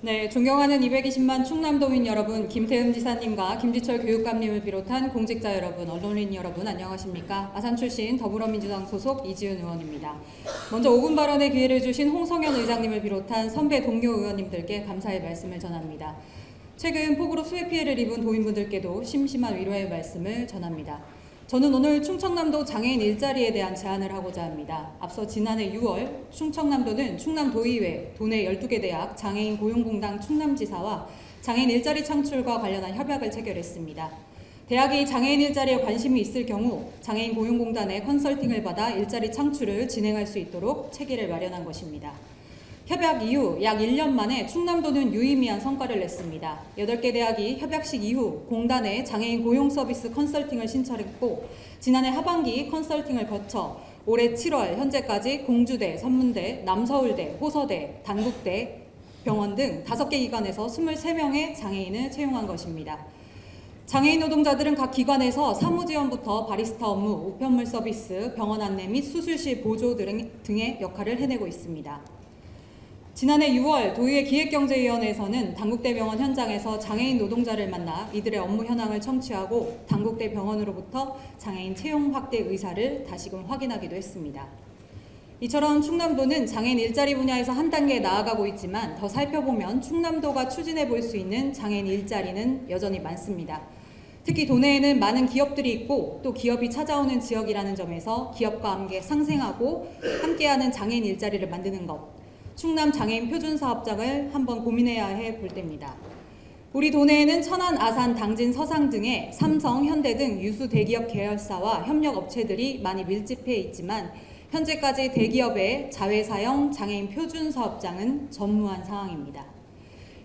네, 존경하는 220만 충남도민 여러분, 김태흠 지사님과 김지철 교육감님을 비롯한 공직자 여러분, 언론인 여러분 안녕하십니까? 아산 출신 더불어민주당 소속 이지은 의원입니다. 먼저 5분 발언의 기회를 주신 홍성현 의장님을 비롯한 선배 동료 의원님들께 감사의 말씀을 전합니다. 최근 폭우로 수해 피해를 입은 도민분들께도 심심한 위로의 말씀을 전합니다. 저는 오늘 충청남도 장애인 일자리에 대한 제안을 하고자 합니다. 앞서 지난해 6월 충청남도는 충남도의회, 도내 12개 대학, 장애인 고용공단 충남지사와 장애인 일자리 창출과 관련한 협약을 체결했습니다. 대학이 장애인 일자리에 관심이 있을 경우 장애인 고용공단의 컨설팅을 받아 일자리 창출을 진행할 수 있도록 체계를 마련한 것입니다. 협약 이후 약 1년 만에 충남도는 유의미한 성과를 냈습니다. 8개 대학이 협약식 이후 공단에 장애인 고용 서비스 컨설팅을 신청했고 지난해 하반기 컨설팅을 거쳐 올해 7월 현재까지 공주대, 선문대, 남서울대, 호서대, 단국대, 병원 등 5개 기관에서 23명의 장애인을 채용한 것입니다. 장애인 노동자들은 각 기관에서 사무지원부터 바리스타 업무, 우편물 서비스, 병원 안내 및 수술실 보조 등의 역할을 해내고 있습니다. 지난해 6월 도의회 기획경제위원회에서는 단국대병원 현장에서 장애인 노동자를 만나 이들의 업무 현황을 청취하고 단국대병원으로부터 장애인 채용 확대 의사를 다시금 확인하기도 했습니다. 이처럼 충남도는 장애인 일자리 분야에서 한 단계 나아가고 있지만 더 살펴보면 충남도가 추진해 볼 수 있는 장애인 일자리는 여전히 많습니다. 특히 도내에는 많은 기업들이 있고 또 기업이 찾아오는 지역이라는 점에서 기업과 함께 상생하고 함께하는 장애인 일자리를 만드는 것, 충남 장애인 표준사업장을 한번 고민해야 해 볼 때입니다. 우리 도내에는 천안, 아산, 당진, 서상 등의 삼성, 현대 등 유수 대기업 계열사와 협력업체들이 많이 밀집해 있지만 현재까지 대기업의 자회사형 장애인 표준사업장은 전무한 상황입니다.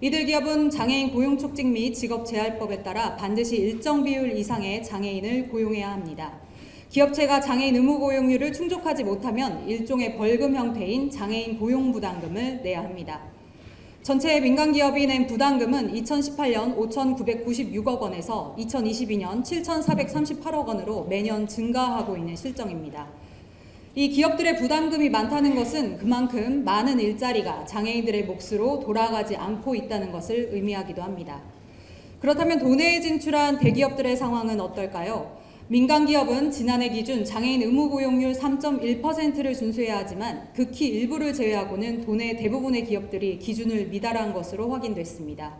이들 기업은 장애인 고용촉진 및 직업재활법에 따라 반드시 일정 비율 이상의 장애인을 고용해야 합니다. 기업체가 장애인 의무 고용률을 충족하지 못하면 일종의 벌금 형태인 장애인 고용부담금을 내야 합니다. 전체 민간기업이 낸 부담금은 2018년 5,996억 원에서 2022년 7,438억 원으로 매년 증가하고 있는 실정입니다. 이 기업들의 부담금이 많다는 것은 그만큼 많은 일자리가 장애인들의 몫으로 돌아가지 않고 있다는 것을 의미하기도 합니다. 그렇다면 도내에 진출한 대기업들의 상황은 어떨까요? 민간기업은 지난해 기준 장애인 의무 고용률 3.1%를 준수해야 하지만 극히 일부를 제외하고는 도내 대부분의 기업들이 기준을 미달한 것으로 확인됐습니다.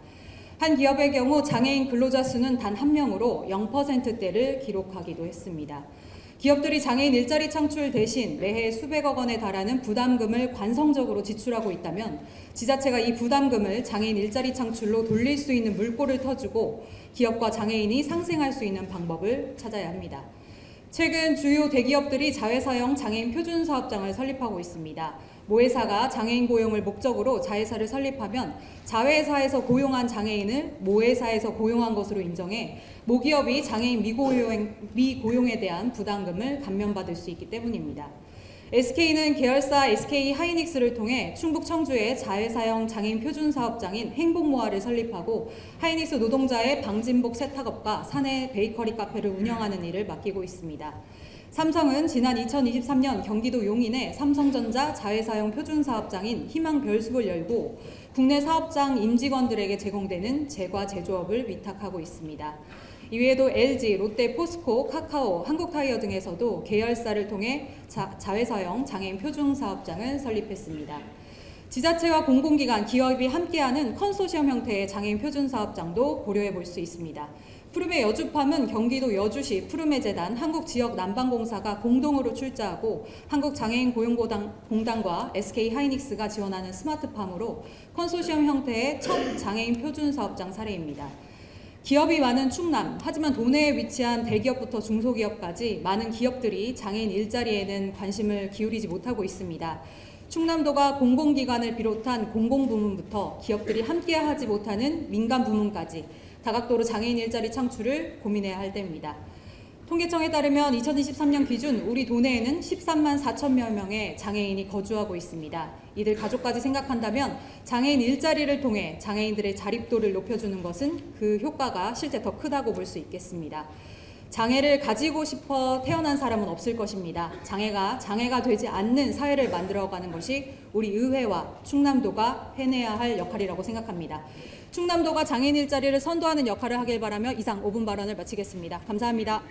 한 기업의 경우 장애인 근로자 수는 단 1명으로 0%대를 기록하기도 했습니다. 기업들이 장애인 일자리 창출 대신 매해 수백억 원에 달하는 부담금을 관성적으로 지출하고 있다면 지자체가 이 부담금을 장애인 일자리 창출로 돌릴 수 있는 물꼬를 터주고 기업과 장애인이 상생할 수 있는 방법을 찾아야 합니다. 최근 주요 대기업들이 자회사형 장애인 표준사업장을 설립하고 있습니다. 모회사가 장애인 고용을 목적으로 자회사를 설립하면 자회사에서 고용한 장애인을 모회사에서 고용한 것으로 인정해 모기업이 장애인 미고용에 대한 부담금을 감면받을 수 있기 때문입니다. SK는 계열사 SK 하이닉스를 통해 충북 청주에 자회사형 장애인 표준사업장인 행복모아를 설립하고 하이닉스 노동자의 방진복 세탁업과 사내 베이커리 카페를 운영하는 일을 맡기고 있습니다. 삼성은 지난 2023년 경기도 용인에 삼성전자 자회사형 표준사업장인 희망별숲을 열고 국내 사업장 임직원들에게 제공되는 제과 제조업을 위탁하고 있습니다. 이외에도 LG, 롯데, 포스코, 카카오, 한국타이어 등에서도 계열사를 통해 자회사형 장애인 표준사업장을 설립했습니다. 지자체와 공공기관, 기업이 함께하는 컨소시엄 형태의 장애인 표준사업장도 고려해 볼 수 있습니다. 푸르메 여주팜은 경기도 여주시 푸르메재단 한국지역난방공사가 공동으로 출자하고 한국장애인고용공단과 SK하이닉스가 지원하는 스마트팜으로 컨소시엄 형태의 첫 장애인 표준사업장 사례입니다. 기업이 많은 충남, 하지만 도내에 위치한 대기업부터 중소기업까지 많은 기업들이 장애인 일자리에는 관심을 기울이지 못하고 있습니다. 충남도가 공공기관을 비롯한 공공부문부터 기업들이 함께하지 못하는 민간부문까지 다각도로 장애인 일자리 창출을 고민해야 할 때입니다. 통계청에 따르면 2023년 기준 우리 도내에는 13만 4천여 명의 장애인이 거주하고 있습니다. 이들 가족까지 생각한다면 장애인 일자리를 통해 장애인들의 자립도를 높여주는 것은 그 효과가 실제 더 크다고 볼 수 있겠습니다. 장애를 가지고 싶어 태어난 사람은 없을 것입니다. 장애가 되지 않는 사회를 만들어가는 것이 우리 의회와 충남도가 해내야 할 역할이라고 생각합니다. 충남도가 장애인 일자리를 선도하는 역할을 하길 바라며 이상 5분 발언을 마치겠습니다. 감사합니다.